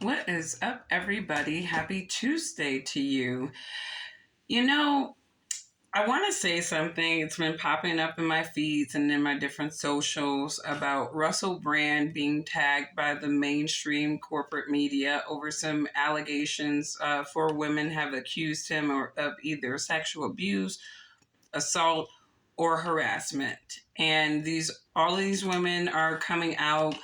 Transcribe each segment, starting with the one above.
What is up, everybody? Happy Tuesday to you. You know, I want to say something. It's been popping up in my feeds and in my different socials about Russell Brand being tagged by the mainstream corporate media over some allegations. Four women have accused him of either sexual abuse, assault, or harassment. And all of these women are coming out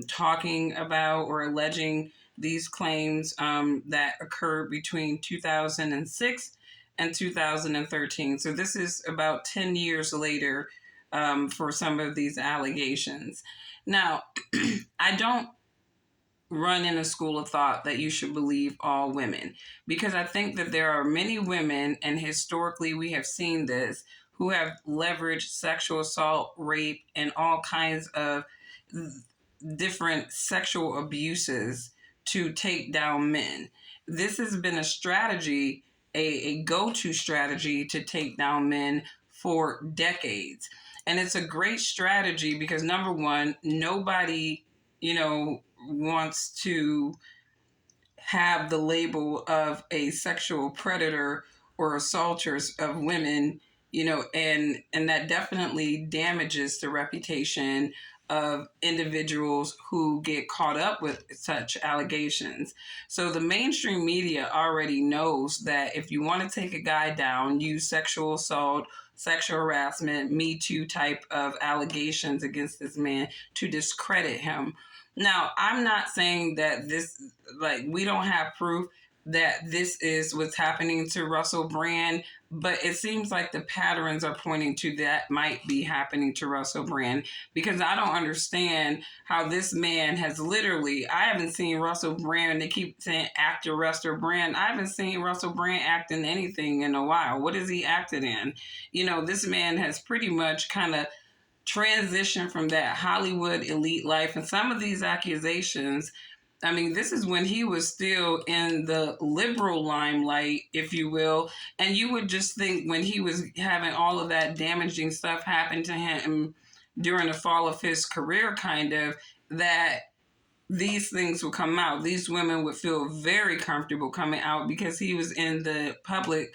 talking about or alleging these claims that occurred between 2006 and 2013. So this is about 10 years later for some of these allegations. Now, I don't run in a school of thought that you should believe all women, because I think that there are many women, and historically we have seen this, who have leveraged sexual assault, rape, and all kinds of different sexual abuses to take down men. This has been a strategy, a go-to strategy to take down men for decades. And it's a great strategy because, number one, nobody, wants to have the label of a sexual predator or assaulters of women, and that definitely damages the reputation of individuals who get caught up with such allegations. So the mainstream media already knows that if you want to take a guy down, use sexual assault, sexual harassment, Me Too type of allegations against this man to discredit him. Now, I'm not saying that we don't have proof that this is what's happening to Russell Brand, but it seems like the patterns are pointing to that might be happening to Russell Brand, because I don't understand how this man has literally, I haven't seen Russell Brand, they keep saying actor Russell Brand. I haven't seen Russell Brand act in anything in a while. What has he acted in? This man has pretty much kind of transition from that Hollywood elite life. And some of these accusations, I mean, this is when he was still in the liberal limelight, if you will. And you would just think when he was having all of that damaging stuff happen to him during the fall of his career, kind of, that these things would come out. These women would feel very comfortable coming out because he was in the public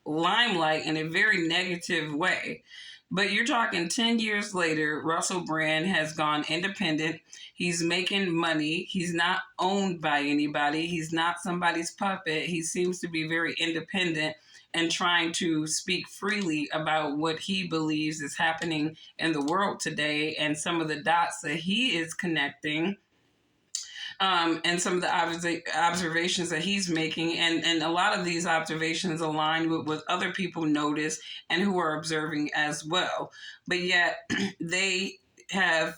limelight in a very negative way. But you're talking 10 years later, Russell Brand has gone independent. He's making money. He's not owned by anybody. He's not somebody's puppet. He seems to be very independent and trying to speak freely about what he believes is happening in the world today and some of the dots that he is connecting, and some of the observations that he's making. And a lot of these observations align with what other people notice and who are observing as well. But yet they have,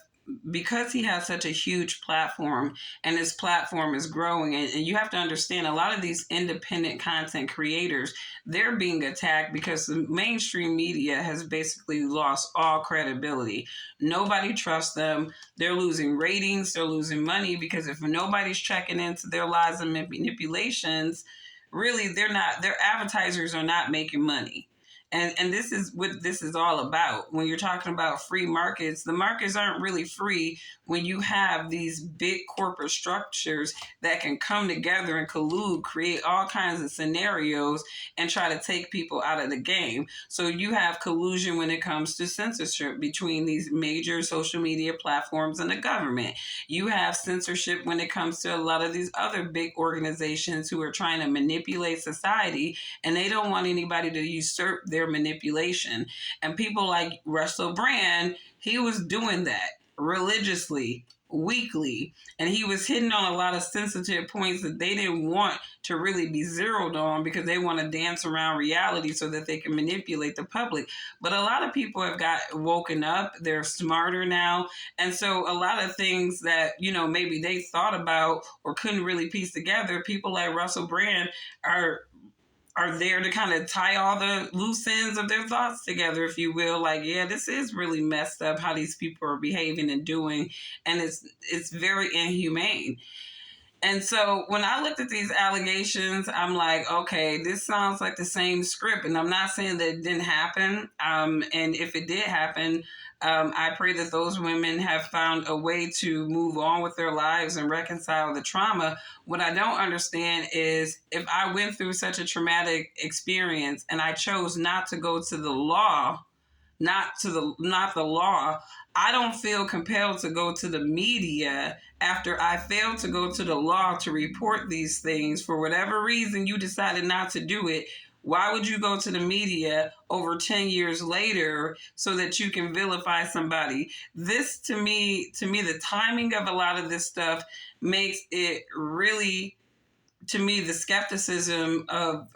because he has such a huge platform and his platform is growing, and you have to understand a lot of these independent content creators, they're being attacked because the mainstream media has basically lost all credibility. Nobody trusts them. They're losing ratings, they're losing money, because if nobody's checking into their lies and manipulations, really their advertisers are not making money. And this is what this is all about. When you're talking about free markets, the markets aren't really free when you have these big corporate structures that can come together and collude, create all kinds of scenarios and try to take people out of the game. So you have collusion when it comes to censorship between these major social media platforms and the government. You have censorship when it comes to a lot of these other big organizations who are trying to manipulate society, and they don't want anybody to usurp their manipulation. And people like Russell Brand, he was doing that religiously, weekly, and he was hitting on a lot of sensitive points that they didn't want to really be zeroed on because they want to dance around reality so that they can manipulate the public. But a lot of people have got woken up, they're smarter now, and so a lot of things that maybe they thought about or couldn't really piece together, people like Russell Brand are there to kind of tie all the loose ends of their thoughts together, if you will. Like, yeah, this is really messed up how these people are behaving and doing, and it's very inhumane. And so when I looked at these allegations, I'm like, okay, this sounds like the same script. And I'm not saying that it didn't happen. And if it did happen, I pray that those women have found a way to move on with their lives and reconcile the trauma. What I don't understand is if I went through such a traumatic experience and I chose not to go to the law, not the law, I don't feel compelled to go to the media after I failed to go to the law to report these things. For whatever reason you decided not to do it, why would you go to the media over 10 years later so that you can vilify somebody? This to me, the timing of a lot of this stuff makes it really, to me, the skepticism of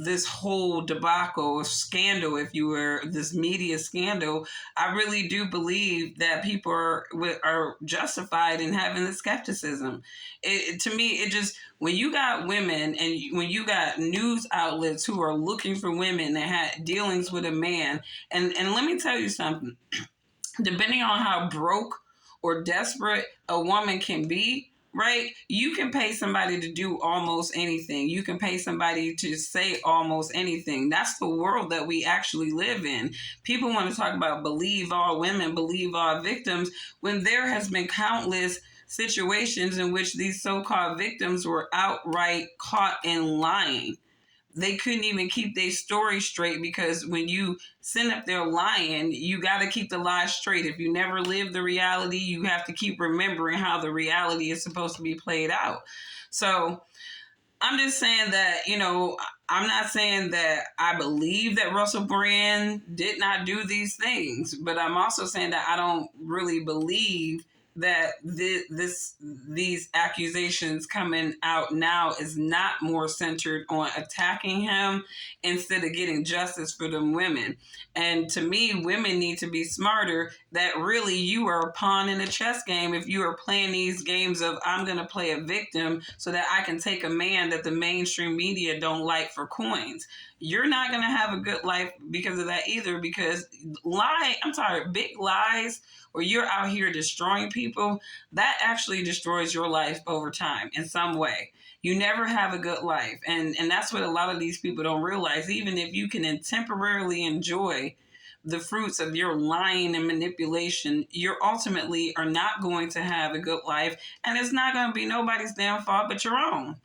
this whole debacle, scandal, if you were, this media scandal, I really do believe that people are justified in having the skepticism. To me, it just, when you got women and when you got news outlets who are looking for women that had dealings with a man, and let me tell you something, depending on how broke or desperate a woman can be, right? You can pay somebody to do almost anything. You can pay somebody to say almost anything. That's the world that we actually live in. People want to talk about believe all women, believe all victims, when there has been countless situations in which these so-called victims were outright caught in lying. They couldn't even keep their story straight, because when you send up there lying, you got to keep the lie straight. If you never live the reality, you have to keep remembering how the reality is supposed to be played out. So I'm just saying that, I'm not saying that I believe that Russell Brand did not do these things, but I'm also saying that I don't really believe that these accusations coming out now is not more centered on attacking him instead of getting justice for them women. And to me, women need to be smarter, that really you are a pawn in a chess game if you are playing these games of, I'm going to play a victim so that I can take a man that the mainstream media don't like for coins. You're not going to have a good life because of that either, because big lies, or you're out here destroying people, that actually destroys your life over time in some way. You never have a good life. And that's what a lot of these people don't realize. Even if you can temporarily enjoy the fruits of your lying and manipulation, you ultimately are not going to have a good life. And it's not going to be nobody's damn fault but your own.